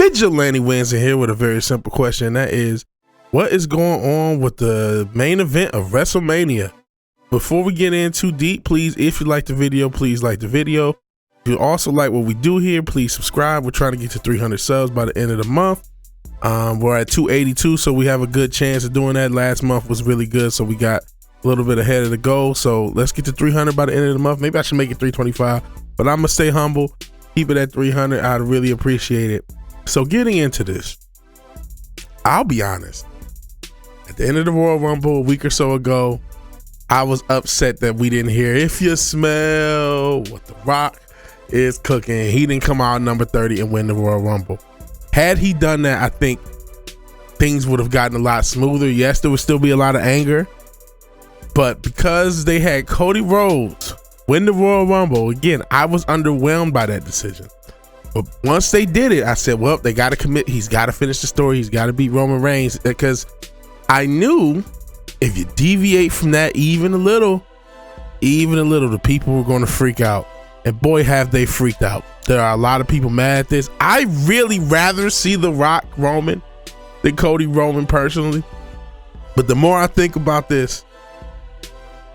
VigilanteWilliamson here with a very simple question. That is, what is going on with the main event of WrestleMania? Before we get in too deep, please, if you like the video, please like the video. If you also like what we do here, please subscribe. We're trying to get to 300 subs by the end of the month. We're at 282, so we have a good chance of doing that. Last month was really good, so we got a little bit ahead of the goal. So let's get to 300 by the end of the month. Maybe I should make it 325, but I'm gonna stay humble, keep it at 300. I'd really appreciate it. So getting into this, I'll be honest. At the end of the Royal Rumble a week or so ago, I was upset that we didn't hear "If You Smell What the Rock Is Cooking." He didn't come out number 30 and win the Royal Rumble. Had he done that, I think things would have gotten a lot smoother. Yes, there would still be a lot of anger, but because they had Cody Rhodes win the Royal Rumble, again, I was underwhelmed by that decision. But once they did it, I said, well, they got to commit. He's got to finish the story. He's got to beat Roman Reigns, because I knew if you deviate from that even a little, the people were going to freak out. And boy, have they freaked out. There are a lot of people mad at this. I really rather see The Rock Roman than Cody Roman personally. But the more I think about this,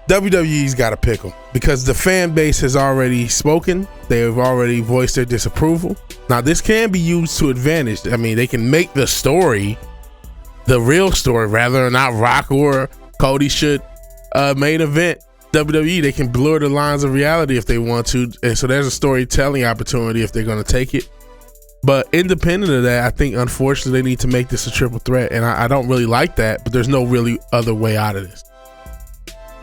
WWE's got to pick them, because the fan base has already spoken. They've already voiced their disapproval. Now, this can be used to advantage. I mean, they can make the story, the real story, whether or not Rock or Cody should main event WWE. They can blur the lines of reality if they want to, and so there's a storytelling opportunity if they're going to take it. But independent of that, I think unfortunately they need to make this a triple threat, and I don't really like that, but there's no really other way out of this.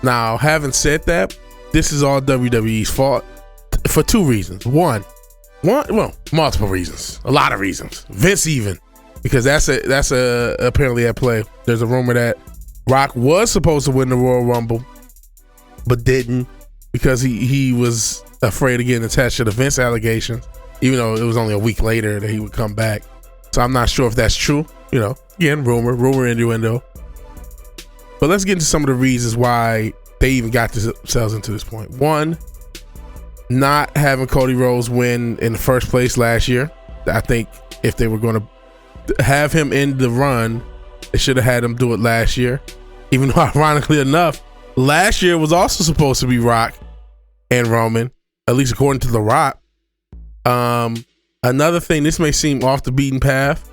Now, having said that, this is all WWE's fault for two reasons. Well, multiple reasons, a lot of reasons. Vince even, because that's apparently at play. There's a rumor that Rock was supposed to win the Royal Rumble, but didn't, because he was afraid of getting attached to the Vince allegations, even though it was only a week later that he would come back. So I'm not sure if that's true. You know, again, rumor, innuendo. But let's get into some of the reasons why they even got themselves into this point. One, not having Cody Rhodes win in the first place last year. I think if they were going to have him end the run, they should have had him do it last year. Even though, ironically enough, last year was also supposed to be Rock and Roman, at least according to The Rock. Another thing, this may seem off the beaten path,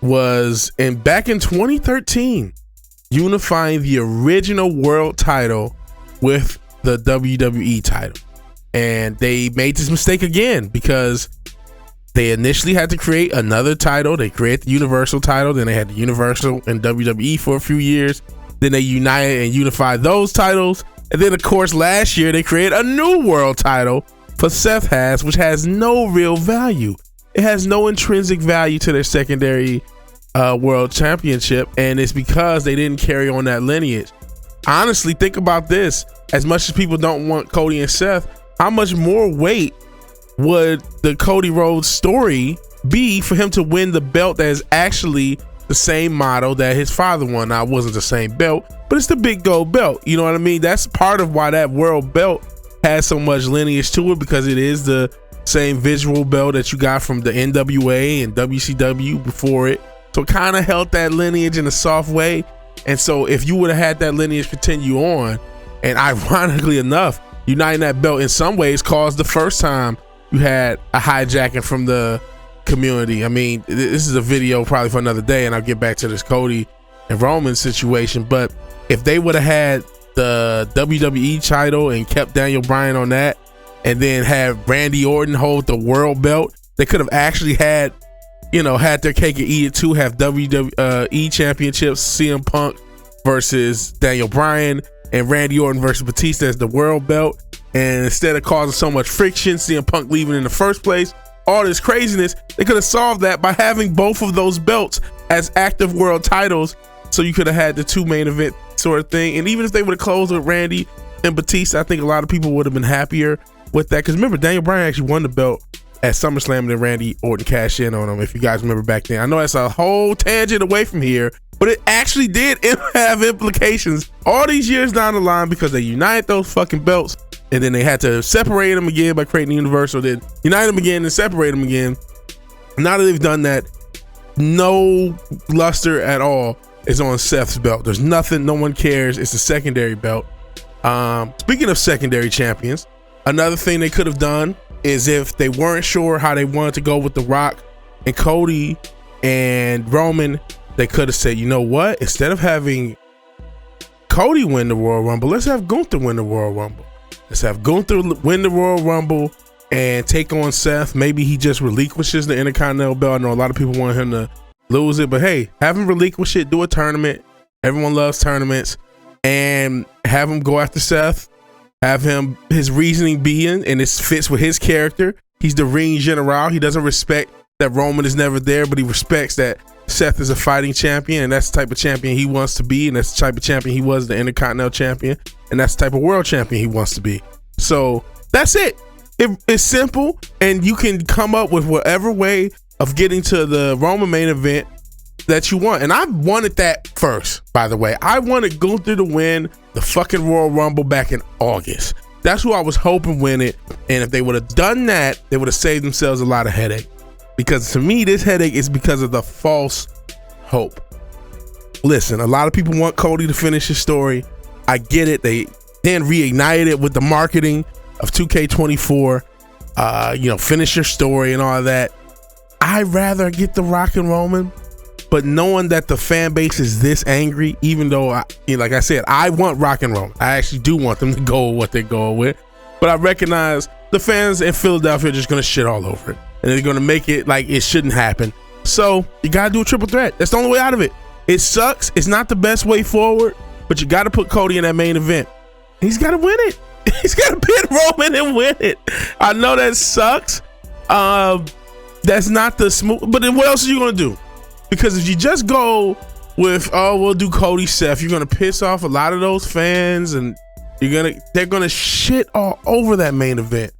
was back in 2013, unifying the original world title with the WWE title. And they made this mistake again, because they initially had to create another title. They created the Universal title, then they had the Universal and WWE for a few years. Then they united and unified those titles. And then, of course, last year they created a new world title for Seth has, which has no real value. It has no intrinsic value to their secondary world championship, and it's because they didn't carry on that lineage. Honestly, think about this. As much as people don't want Cody and Seth, how much more weight would the Cody Rhodes story be for him to win the belt that is actually the same model that his father won? Now, it wasn't the same belt, but it's the big gold belt. You know what I mean? That's part of why that world belt has so much lineage to it, because it is the same visual belt that you got from the NWA and WCW before it. So it kind of held that lineage in a soft way. And so if you would have had that lineage continue on, and ironically enough, uniting that belt in some ways caused the first time you had a hijacking from the community. I mean, this is a video probably for another day, and I'll get back to this Cody and Roman situation. But if they would have had the WWE title and kept Daniel Bryan on that, and then have Randy Orton hold the world belt, they could have actually had their cake and eat it too. Have WWE championships, CM Punk versus Daniel Bryan, and Randy Orton versus Batista as the world belt. And instead of causing so much friction, CM Punk leaving in the first place, all this craziness, they could have solved that by having both of those belts as active world titles. So you could have had the two main event sort of thing. And even if they would have closed with Randy and Batista, I think a lot of people would have been happier with that. Because remember, Daniel Bryan actually won the belt at SummerSlam, and then Randy Orton cashed in on him, if you guys remember back then. I know that's a whole tangent away from here, but it actually did have implications all these years down the line, because they united those fucking belts, and then they had to separate them again by creating the Universal, then unite them again and separate them again. Now that they've done that, no luster at all is on Seth's belt. There's nothing, no one cares. It's a secondary belt. Speaking of secondary champions, another thing they could have done is if they weren't sure how they wanted to go with The Rock and Cody and Roman, they could have said, you know what? Instead of having Cody win the Royal Rumble, let's have Gunther win the Royal Rumble. Let's have Gunther win the Royal Rumble and take on Seth. Maybe he just relinquishes the Intercontinental belt. I know a lot of people want him to lose it, but hey, have him relinquish it, do a tournament. Everyone loves tournaments. And have him go after Seth. Have him, his reasoning being, and it fits with his character. He's the ring general. He doesn't respect that Roman is never there, but he respects that Seth is a fighting champion, and that's the type of champion he wants to be, and that's the type of champion he was, the Intercontinental champion, and that's the type of world champion he wants to be. So that's it. It's simple, and you can come up with whatever way of getting to the Roman main event that you want. And I wanted that first, by the way. I wanted Gunther to win the fucking Royal Rumble back in August. That's who I was hoping win it. And if they would have done that, they would have saved themselves a lot of headache. Because to me, this headache is because of the false hope. Listen, a lot of people want Cody to finish his story. I get it. They then reignited it with the marketing of 2K24. Finish your story and all that. I'd rather get The Rock and Roman. But knowing that the fan base is this angry, even though, like I said, I want Rock and Roll. I actually do want them to go with what they're going with. But I recognize the fans in Philadelphia are just going to shit all over it. And they're going to make it like it shouldn't happen. So you got to do a triple threat. That's the only way out of it. It sucks. It's not the best way forward. But you got to put Cody in that main event. He's got to win it. He's got to pin Roman and win it. I know that sucks. That's not the smooth. But then what else are you going to do? Because if you just go with, we'll do Cody Seth, you're gonna piss off a lot of those fans, and they're gonna shit all over that main event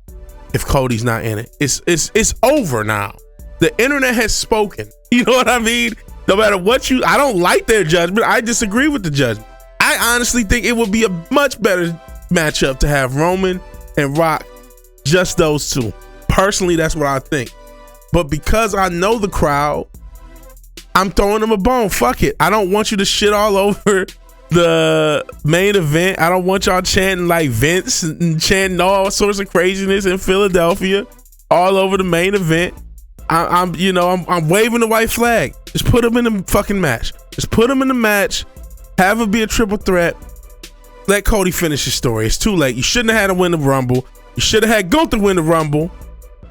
if Cody's not in it. It's over now. The internet has spoken. You know what I mean? No matter what I don't like their judgment. I disagree with the judgment. I honestly think it would be a much better matchup to have Roman and Rock, just those two. Personally, that's what I think. But because I know the crowd, I'm throwing them a bone. Fuck it. I don't want you to shit all over the main event. I don't want y'all chanting like Vince and chanting all sorts of craziness in Philadelphia all over the main event. I'm waving the white flag. Just put them in the fucking match. Just put them in the match. Have it be a triple threat. Let Cody finish his story. It's too late. You shouldn't have had him win the Rumble. You should have had Gunther win the Rumble,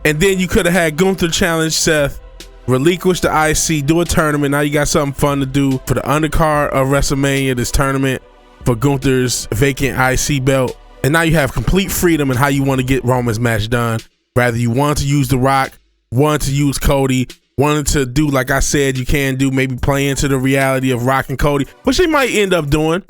and then you could have had Gunther challenge Seth. Relinquish the IC, do a tournament. Now you got something fun to do for the undercard of WrestleMania, this tournament for Gunther's vacant IC belt. And now you have complete freedom in how you want to get Roman's match done. Rather you want to use The Rock, wanted to use Cody, wanted to do, like I said, you can do, maybe play into the reality of Rock and Cody, which they might end up doing.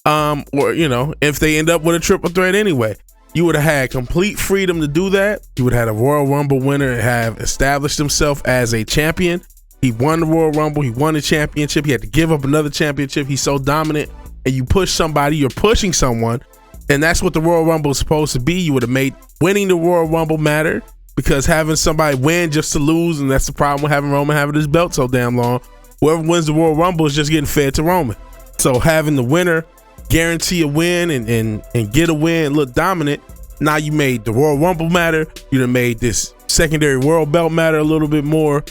Or, if they end up with a triple threat anyway. You would have had complete freedom to do that. You would have had a Royal Rumble winner have established himself as a champion. He won the Royal Rumble. He won the championship. He had to give up another championship. He's so dominant. And you push somebody, you're pushing someone. And that's what the Royal Rumble is supposed to be. You would have made winning the Royal Rumble matter, because having somebody win just to lose, and that's the problem with having Roman having his belt so damn long. Whoever wins the Royal Rumble is just getting fed to Roman. So having the winner guarantee a win and get a win, look dominant. Now you made the Royal Rumble matter. You done made this secondary world belt matter a little bit more.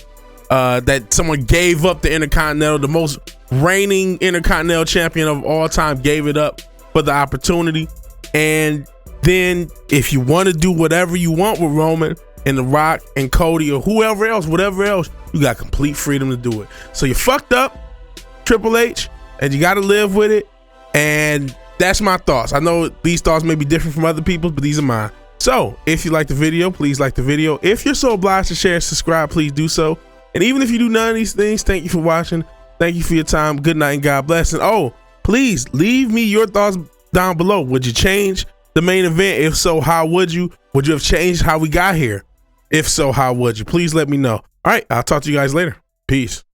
That someone gave up the Intercontinental, the most reigning Intercontinental champion of all time, gave it up for the opportunity. And then if you want to do whatever you want with Roman and The Rock and Cody or whoever else, whatever else, you got complete freedom to do it. So you fucked up, Triple H, and you got to live with it. And that's my thoughts. I know these thoughts may be different from other people's, but these are mine. So if you like the video, please like the video. If you're so obliged to share and subscribe, please do so. And even if you do none of these things, thank you for watching. Thank you for your time. Good night and God bless. And please leave me your thoughts down below. Would you change the main event? If so, how would you? Would you have changed how we got here? If so, how would you? Please let me know. All right, I'll talk to you guys later. Peace.